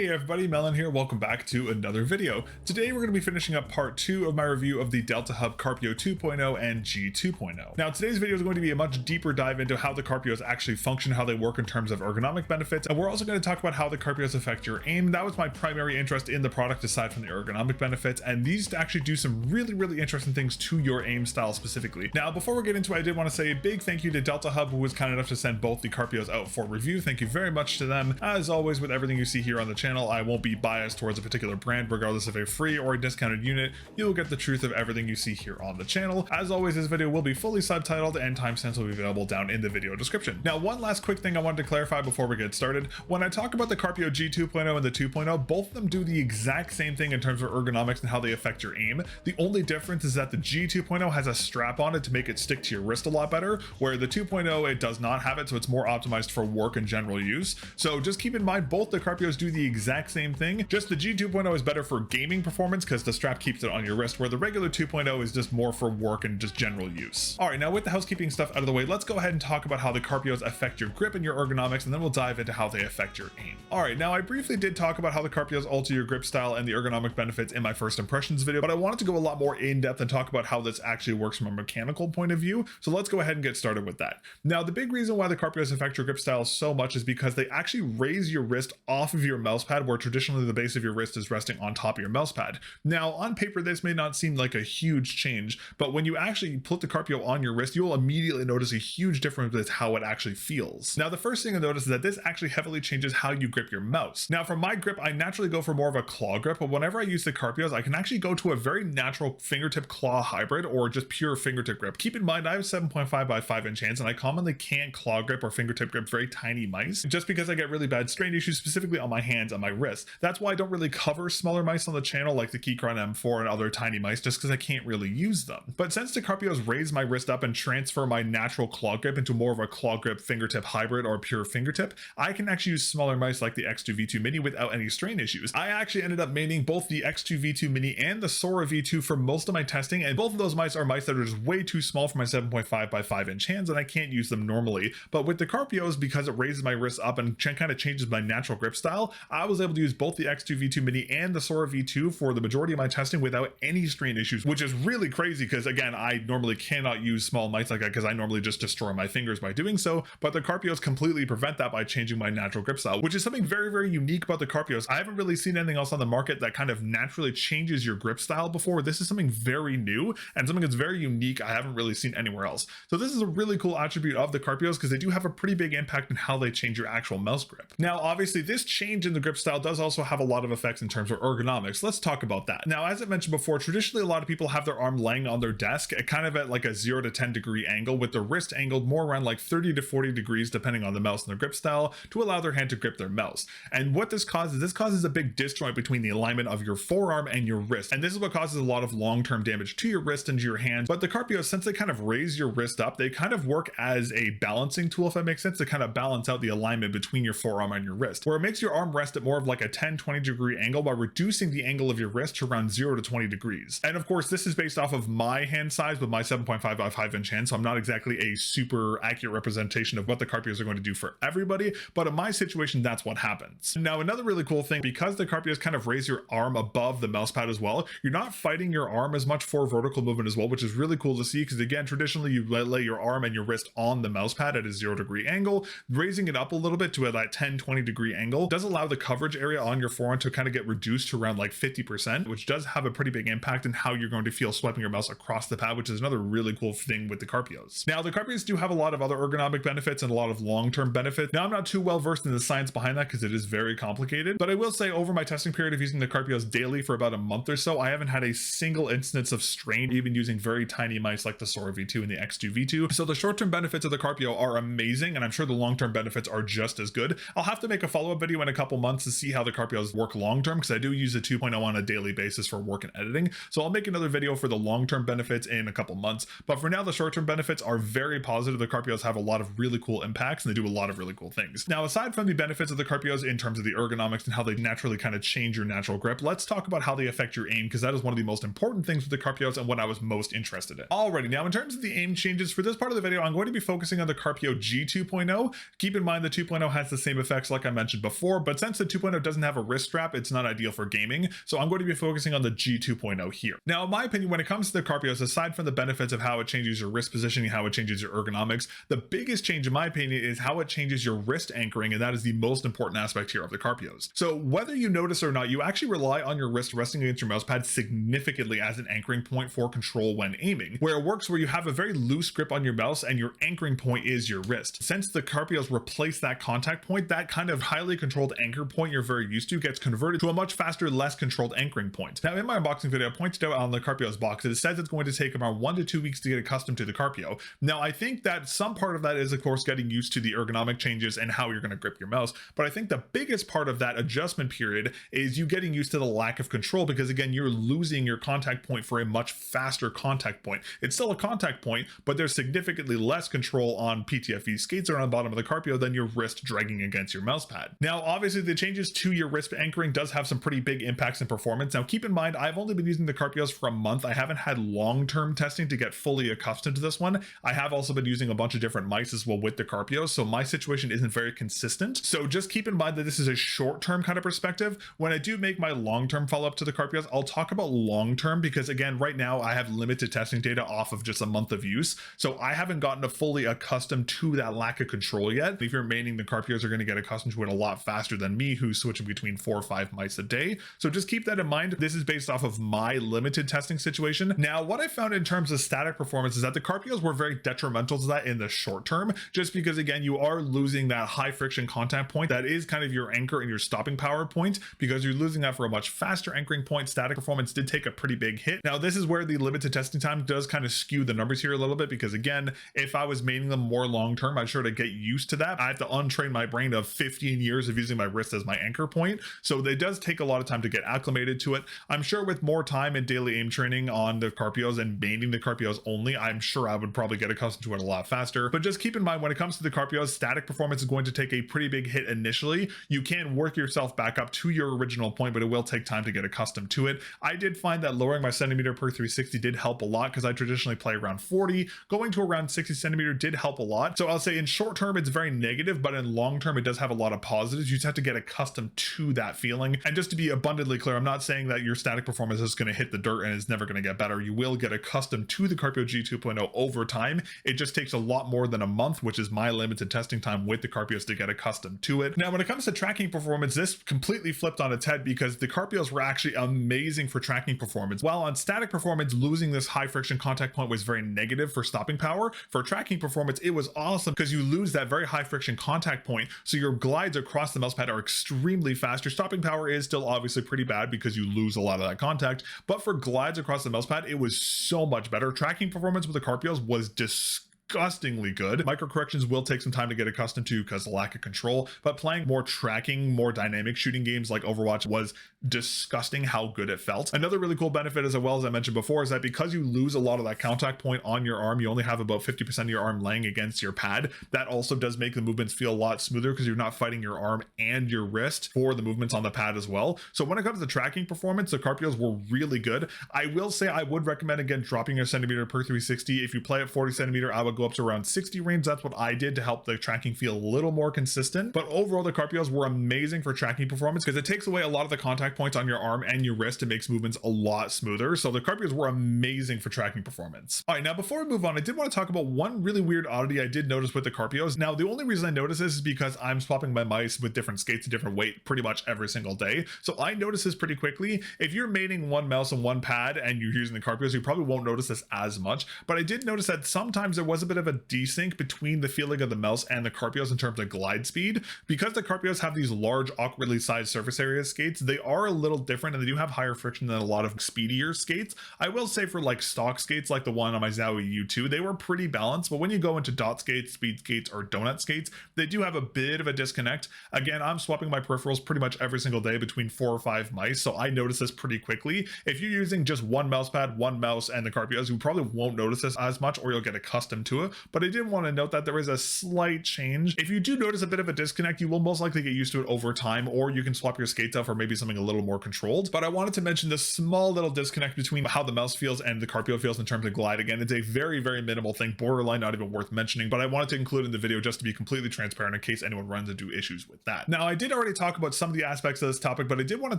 Hey everybody, mel0n here. Welcome back to another video. Today we're going to be finishing up part 2 of my review of the DELTAHUB Carpio 2.0 and G2.0. Now today's video is going to be a much deeper dive into how the Carpios actually function, how they work in terms of ergonomic benefits, and we're also going to talk about how the Carpios affect your aim. That was my primary interest in the product aside from the ergonomic benefits, and these actually do some really interesting things to your aim style specifically. Now before we get into it, I did want to say a big thank you to DELTAHUB, who was kind enough to send both the Carpios out for review. Thank you very much to them. As always, with everything you see here on the channel, I won't be biased towards a particular brand regardless of a free or a discounted unit. You'll get the truth of everything you see here on the channel. As always, this video will be fully subtitled and timestamps will be available down in the video description. Now, one last quick thing I wanted to clarify before we get started. When I talk about the Carpio G2.0 and the 2.0, both of them do the exact same thing in terms of ergonomics and how they affect your aim. The only difference is that the G2.0 has a strap on it to make it stick to your wrist a lot better, where the 2.0 it does not have it, so it's more optimized for work and general use. So just keep in mind both the Carpios do the exact same thing, just the G2.0 is better for gaming performance because the strap keeps it on your wrist, where the regular 2.0 is just more for work and just general use. All right, now with the housekeeping stuff out of the way, let's go ahead and talk about how the Carpios affect your grip and your ergonomics, and then we'll dive into how they affect your aim. All right, now I briefly did talk about how the Carpios alter your grip style and the ergonomic benefits in my first impressions video, but I wanted to go a lot more in depth and talk about how this actually works from a mechanical point of view. So let's go ahead and get started with that. Now, the big reason why the Carpios affect your grip style so much is because they actually raise your wrist off of your mouse pad, where traditionally the base of your wrist is resting on top of your mouse pad. Now, on paper, this may not seem like a huge change, but when you actually put the Carpio on your wrist, you'll immediately notice a huge difference with how it actually feels. Now, the first thing you'll notice is that this actually heavily changes how you grip your mouse. Now, for my grip, I naturally go for more of a claw grip, but whenever I use the Carpios, I can actually go to a very natural fingertip claw hybrid or just pure fingertip grip. Keep in mind, I have 7.5 by 5 inch hands, and I commonly can't claw grip or fingertip grip very tiny mice, just because I get really bad strain issues, specifically on my hands and my wrist. That's why I don't really cover smaller mice on the channel like the Keychron M4 and other tiny mice, just because I can't really use them. But since the Carpios raise my wrist up and transfer my natural claw grip into more of a claw grip fingertip hybrid or pure fingertip, I can actually use smaller mice like the X2 V2 Mini without any strain issues. I actually ended up maining both the X2 V2 Mini and the Sora V2 for most of my testing, and both of those mice are mice that are just way too small for my 7.5 by 5 inch hands, and I can't use them normally. But with the Carpios, because it raises my wrist up and kind of changes my natural grip style, I was able to use both the X2 V2 Mini and the Sora V2 for the majority of my testing without any strain issues, which is really crazy because, again, I normally cannot use small mice like that because I normally just destroy my fingers by doing so, but the Carpios completely prevent that by changing my natural grip style, which is something very unique about the Carpios. I haven't really seen anything else on the market that kind of naturally changes your grip style before. This is something very new and something that's very unique. I haven't really seen anywhere else. So this is a really cool attribute of the Carpios because they do have a pretty big impact in how they change your actual mouse grip. Now, obviously, this change in the grip style does also have a lot of effects in terms of ergonomics. Let's talk about that. Now, as I mentioned before, traditionally a lot of people have their arm laying on their desk at kind of at like a 0 to 10 degree angle, with the wrist angled more around like 30 to 40 degrees depending on the mouse and the grip style, to allow their hand to grip their mouse. And what this causes a big disjoint between the alignment of your forearm and your wrist, and this is what causes a lot of long-term damage to your wrist and to your hands. But the Carpios, since they kind of raise your wrist up, they kind of work as a balancing tool, if that makes sense, to kind of balance out the alignment between your forearm and your wrist, where it makes your arm rest at more of like a 10-20 degree angle by reducing the angle of your wrist to around 0 to 20 degrees. And of course, this is based off of my hand size with my 7.5 by 5 inch hand, so I'm not exactly a super accurate representation of what the Carpios are going to do for everybody, but in my situation, that's what happens. Now, another really cool thing, because the Carpios kind of raise your arm above the mouse pad as well, you're not fighting your arm as much for vertical movement as well, which is really cool to see, because again, traditionally you lay your arm and your wrist on the mouse pad at a 0 degree angle. Raising it up a little bit to that 10-20 degree angle does allow the coverage area on your forearm to kind of get reduced to around like 50%, which does have a pretty big impact in how you're going to feel swiping your mouse across the pad, which is another really cool thing with the Carpios. Now, the Carpios do have a lot of other ergonomic benefits and a lot of long-term benefits. Now, I'm not too well versed in the science behind that because it is very complicated, but I will say over my testing period of using the Carpios daily for about a month or so, I haven't had a single instance of strain, even using very tiny mice like the Sora V2 and the X2 V2. So the short-term benefits of the Carpio are amazing, and I'm sure the long-term benefits are just as good. I'll have to make a follow-up video in a couple months to see how the Carpios work long-term, because I do use the 2.0 on a daily basis for work and editing. So I'll make another video for the long-term benefits in a couple months. But for now, the short-term benefits are very positive. The Carpios have a lot of really cool impacts, and they do a lot of really cool things. Now, aside from the benefits of the Carpios in terms of the ergonomics and how they naturally kind of change your natural grip, let's talk about how they affect your aim, because that is one of the most important things with the Carpios and what I was most interested in. Alrighty, now in terms of the aim changes, for this part of the video, I'm going to be focusing on the Carpio G2.0. Keep in mind the 2.0 has the same effects like I mentioned before, but since the 2.0 doesn't have a wrist strap, it's not ideal for gaming, so I'm going to be focusing on the G2.0 here. Now, in my opinion, when it comes to the Carpios, aside from the benefits of how it changes your wrist positioning, how it changes your ergonomics, the biggest change in my opinion is how it changes your wrist anchoring, and that is the most important aspect here of the Carpios. So whether you notice or not, you actually rely on your wrist resting against your mouse pad significantly as an anchoring point for control when aiming, where it works where you have a very loose grip on your mouse and your anchoring point is your wrist. Since the Carpios replace that contact point, that kind of highly controlled anchor point you're very used to gets converted to a much faster, less controlled anchoring point. Now, in my unboxing video, I pointed out on the Carpios box that it says it's going to take around 1 to 2 weeks to get accustomed to the Carpio. Now, I think that some part of that is, of course, getting used to the ergonomic changes and how you're going to grip your mouse, but I think the biggest part of that adjustment period is you getting used to the lack of control, because again, you're losing your contact point for a much faster contact point. It's still a contact point, but there's significantly less control on PTFE skates around the bottom of the Carpio than your wrist dragging against your mouse pad. Now, obviously, the changes to your wrist anchoring does have some pretty big impacts in performance. Now, keep in mind, I've only been using the Carpios for a month. I haven't had long-term testing to get fully accustomed to this one. I have also been using a bunch of different mice as well with the Carpios, so my situation isn't very consistent. So just keep in mind that this is a short-term kind of perspective. When I do make my long-term follow-up to the Carpios, I'll talk about long-term, because again, right now I have limited testing data off of just a month of use, so I haven't gotten fully accustomed to that lack of control yet. If you're maining the Carpios, are going to get accustomed to it a lot faster than me, who's switching between 4 or 5 mice a day. So just keep that in mind. This is based off of my limited testing situation. Now, what I found in terms of static performance is that the Carpios were very detrimental to that in the short term, just because again, you are losing that high friction contact point that is kind of your anchor and your stopping power point, because you're losing that for a much faster anchoring point. Static performance did take a pretty big hit. Now, this is where the limited testing time does kind of skew the numbers here a little bit, because again, if I was maining them more long term, I'm sure to get used to that, I have to untrain my brain of 15 years of using my wrist as my anchor point. So it does take a lot of time to get acclimated to it. I'm sure with more time and daily aim training on the Carpios and maining the Carpios only, I'm sure I would probably get accustomed to it a lot faster. But just keep in mind, when it comes to the Carpios, static performance is going to take a pretty big hit initially. You can work yourself back up to your original point, but it will take time to get accustomed to it. I did find that lowering my centimeter per 360 did help a lot, because I traditionally play around 40. Going to around 60 centimeter did help a lot. So I'll say in short term, it's very negative, but in long term, it does have a lot of positives. You just have to get accustomed to that feeling. And just to be abundantly clear, I'm not saying that your static performance is going to hit the dirt and it's never going to get better. You will get accustomed to the Carpio G2.0 over time. It just takes a lot more than a month, which is my limited testing time with the Carpios to get accustomed to it. Now, when it comes to tracking performance, this completely flipped on its head, because the Carpios were actually amazing for tracking performance. While on static performance, losing this high friction contact point was very negative for stopping power, for tracking performance, it was awesome, because you lose that very high friction contact point, so your glides across the mouse pad are extremely fast. Your stopping power is still obviously pretty bad because you lose a lot of that contact, but for glides across the mouse pad, it was so much better. Tracking performance with the Carpios was disgustingly good. Micro corrections will take some time to get accustomed to because of lack of control, but playing more tracking, more dynamic shooting games like Overwatch was disgusting how good it felt. Another really cool benefit, as well as I mentioned before, is that because you lose a lot of that contact point on your arm, you only have about 50% of your arm laying against your pad. That also does make the movements feel a lot smoother, because you're not fighting your arm and your wrist for the movements on the pad as well. So when it comes to tracking performance, the Carpios were really good. I will say I would recommend, again, dropping your centimeter per 360. If you play at 40 centimeter, I would go up to around 60 range. That's what I did to help the tracking feel a little more consistent. But overall, the Carpios were amazing for tracking performance, because it takes away a lot of the contact points on your arm and your wrist. It makes movements a lot smoother. So the Carpios were amazing for tracking performance. All right, now before we move on, I did want to talk about one really weird oddity I did notice with the Carpios. Now, the only reason I noticed this is because I'm swapping my mice with different skates a different weight pretty much every single day. So I noticed this pretty quickly. If you're mating one mouse and one pad and you're using the Carpios, you probably won't notice this as much. But I did notice that sometimes there was a bit of a desync between the feeling of the mouse and the Carpios in terms of glide speed. Because the Carpios have these large, awkwardly sized surface area skates, they are a little different, and they do have higher friction than a lot of speedier skates. I will say for like stock skates, like the one on my Zowie U2, they were pretty balanced, but when you go into dot skates, speed skates, or donut skates, they do have a bit of a disconnect. Again, I'm swapping my peripherals pretty much every single day between 4 or 5 mice, so I notice this pretty quickly. If you're using just one mouse pad, one mouse, and the Carpios, you probably won't notice this as much, or you'll get accustomed to to, but I did want to note that there is a slight change. If you do notice a bit of a disconnect, you will most likely get used to it over time, or you can swap your skates out for maybe something a little more controlled. But I wanted to mention this small little disconnect between how the mouse feels and the Carpio feels in terms of glide. Again, it's a very, very minimal thing, borderline not even worth mentioning, but I wanted to include in the video just to be completely transparent in case anyone runs into issues with that. Now, I did already talk about some of the aspects of this topic, but I did want to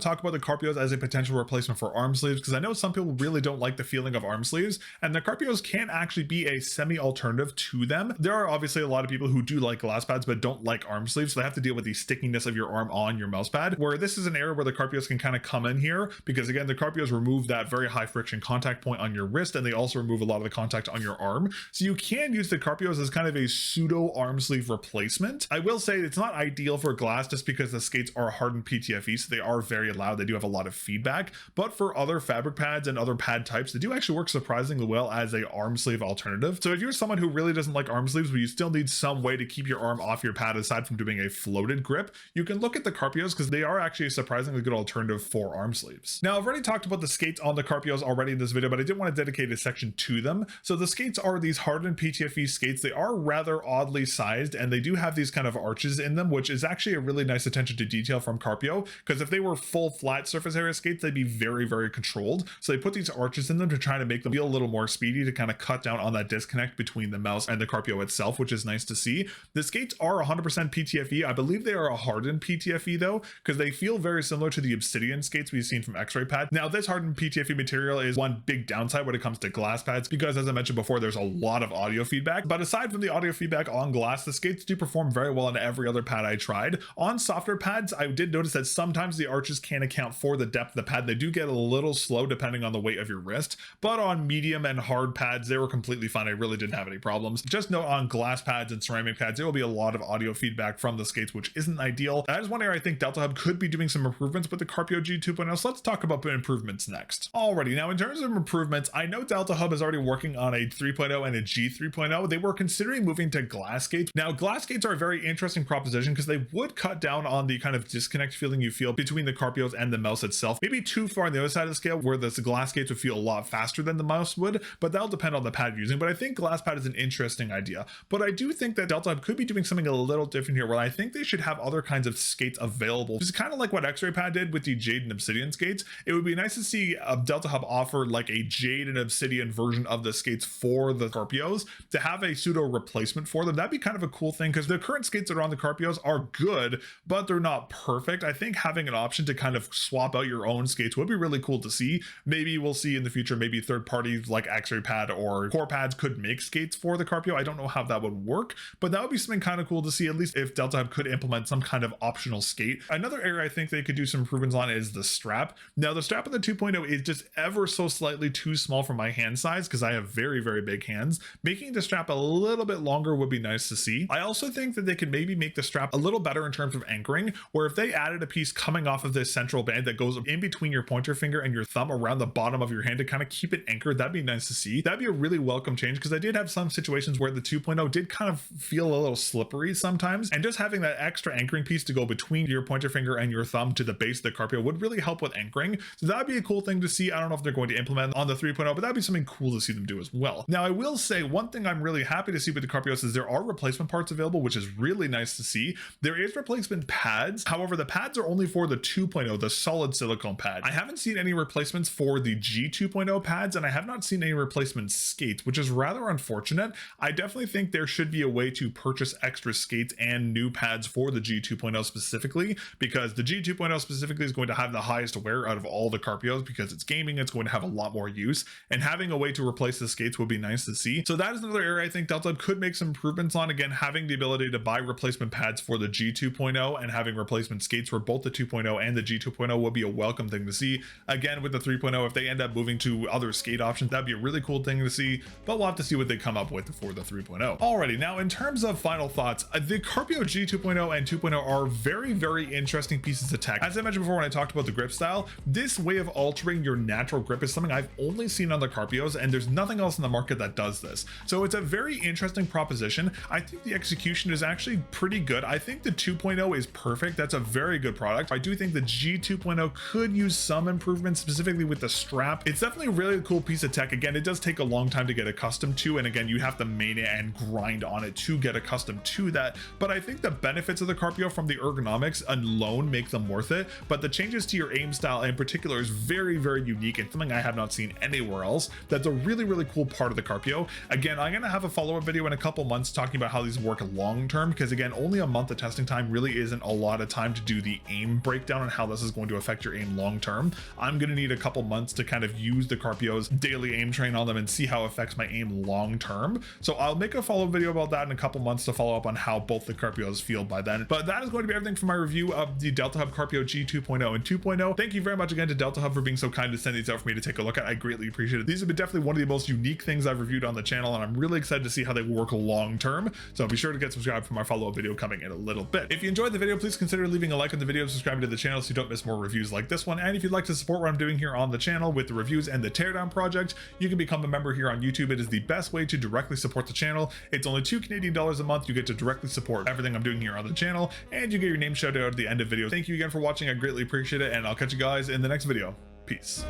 talk about the Carpios as a potential replacement for arm sleeves, because I know some people really don't like the feeling of arm sleeves, and the Carpios can actually be a semi-alternative to them. There are obviously a lot of people who do like glass pads but don't like arm sleeves, so they have to deal with the stickiness of your arm on your mouse pad, where this is an area where the Carpios can kind of come in here, because again, the Carpios remove that very high friction contact point on your wrist, and they also remove a lot of the contact on your arm. So you can use the Carpios as kind of a pseudo arm sleeve replacement. I will say it's not ideal for glass just because the skates are hardened PTFE, so they are very loud. They do have a lot of feedback, but for other fabric pads and other pad types, they do actually work surprisingly well as a arm sleeve alternative. So if you're someone who really doesn't like arm sleeves, but you still need some way to keep your arm off your pad aside from doing a floated grip, you can look at the Carpios because they are actually a surprisingly good alternative for arm sleeves. Now, I've already talked about the skates on the Carpios already in this video, but I did want to dedicate a section to them. So the skates are these hardened PTFE skates. They are rather oddly sized, and they do have these kind of arches in them, which is actually a really nice attention to detail from Carpio, because if they were full flat surface area skates, they'd be very, very controlled. So they put these arches in them to try to make them feel a little more speedy, to kind of cut down on that disconnect between the mouse and the Carpio itself, which is nice to see. The skates are 100% PTFE. I believe they are a hardened PTFE though, because they feel very similar to the Obsidian skates we've seen from X-Ray pads. Now, this hardened PTFE material is one big downside when it comes to glass pads, because as I mentioned before, there's a lot of audio feedback. But aside from the audio feedback on glass, the skates do perform very well on every other pad I tried. On softer pads, I did notice that sometimes the arches can account for the depth of the pad. They do get a little slow depending on the weight of your wrist, but on medium and hard pads, they were completely fine. I really didn't have any problems. Just note on glass pads and ceramic pads, there will be a lot of audio feedback from the skates, which isn't ideal. That is one area I think DELTAHUB could be doing some improvements with the Carpio G2.0, so let's talk about improvements next. Alrighty, now in terms of improvements, I know DELTAHUB is already working on a 3.0 and a G3.0. They were considering moving to glass skates. Now, glass skates are a very interesting proposition because they would cut down on the kind of disconnect feeling you feel between the Carpios and the mouse itself. Maybe too far on the other side of the scale, where the glass skates would feel a lot faster than the mouse would, but that'll depend on the pad you're using. But I think glass pad is an interesting idea. But I do think that DELTAHUB could be doing something a little different here, where I think they should have other kinds of skates available. It's kind of like what X-Ray pad did with the Jade and Obsidian skates. It would be nice to see DELTAHUB offer like a Jade and Obsidian version of the skates for the Carpios, to have a pseudo replacement for them. That'd be kind of a cool thing, because the current skates that are on the Carpios are good, but they're not perfect. I think having an option to kind of swap out your own skates would be really cool to see. Maybe we'll see in the future, maybe third parties like X-Ray pad or Core pads could make skates for the Carpio. I don't know how that would work, but that would be something kind of cool to see, at least if DELTAHUB could implement some kind of optional skate. Another area I think they could do some improvements on is the strap. Now, the strap in the 2.0 is just ever so slightly too small for my hand size, because I have very, very big hands. Making the strap a little bit longer would be nice to see. I also think that they could maybe make the strap a little better in terms of anchoring, where if they added a piece coming off of this central band that goes in between your pointer finger and your thumb around the bottom of your hand to kind of keep it anchored, that'd be nice to see. That'd be a really welcome change, because I did have some situations where the 2.0 did kind of feel a little slippery sometimes, and just having that extra anchoring piece to go between your pointer finger and your thumb to the base of the Carpio would really help with anchoring. So that'd be a cool thing to see. I don't know if they're going to implement on the 3.0, but that'd be something cool to see them do as well. Now, I will say one thing I'm really happy to see with the Carpios is there are replacement parts available, which is really nice to see. There is replacement pads. However, the pads are only for the 2.0, the solid silicone pad. I haven't seen any replacements for the G2.0 pads, and I have not seen any replacement skates, which is rather unfortunate. I definitely think there should be a way to purchase extra skates and new pads for the G2.0 specifically, because the G2.0 specifically is going to have the highest wear out of all the Carpios, because it's gaming, it's going to have a lot more use, and having a way to replace the skates would be nice to see. So that is another area I think DELTAHUB could make some improvements on. Again, having the ability to buy replacement pads for the G2.0 and having replacement skates for both the 2.0 and the G2.0 would be a welcome thing to see. Again, with the 3.0, if they end up moving to other skate options, that'd be a really cool thing to see, but we'll have to see what they come up with for the 3.0. Alrighty, now in terms of final thoughts, the Carpio G2.0 and 2.0 are very, very interesting pieces of tech. As I mentioned before when I talked about the grip style, this way of altering your natural grip is something I've only seen on the Carpios, and there's nothing else in the market that does this. So it's a very interesting proposition. I think the execution is actually pretty good. I think the 2.0 is perfect. That's a very good product. I do think the G2.0 could use some improvements, specifically with the strap. It's definitely a really cool piece of tech. Again, it does take a long time to get accustomed to, and again, again, you have to main it and grind on it to get accustomed to that. But I think the benefits of the Carpio from the ergonomics alone make them worth it. But the changes to your aim style in particular is very, very unique and something I have not seen anywhere else. That's a really, really cool part of the Carpio. Again, I'm gonna have a follow-up video in a couple months talking about how these work long-term, because again, only a month of testing time really isn't a lot of time to do the aim breakdown and how this is going to affect your aim long-term. I'm gonna need a couple months to kind of use the Carpio's daily aim train on them and see how it affects my aim long-term. So I'll make a follow-up video about that in a couple months to follow up on how both the Carpios feel by then. But that is going to be everything for my review of the DELTAHUB Carpio G2.0 and 2.0. Thank you very much again to DELTAHUB for being so kind to send these out for me to take a look at. I greatly appreciate it. These have been definitely one of the most unique things I've reviewed on the channel, and I'm really excited to see how they work long-term. So be sure to get subscribed for my follow-up video coming in a little bit. If you enjoyed the video, please consider leaving a like on the video, subscribing to the channel so you don't miss more reviews like this one. And if you'd like to support what I'm doing here on the channel with the reviews and the teardown project, you can become a member here on YouTube. It is the best way to directly support the channel. It's only $2 Canadian a month. You get to directly support everything I'm doing here on the channel, and you get your name shouted out at the end of videos. Thank you again for watching. I greatly appreciate it, and I'll catch you guys in the next video. Peace.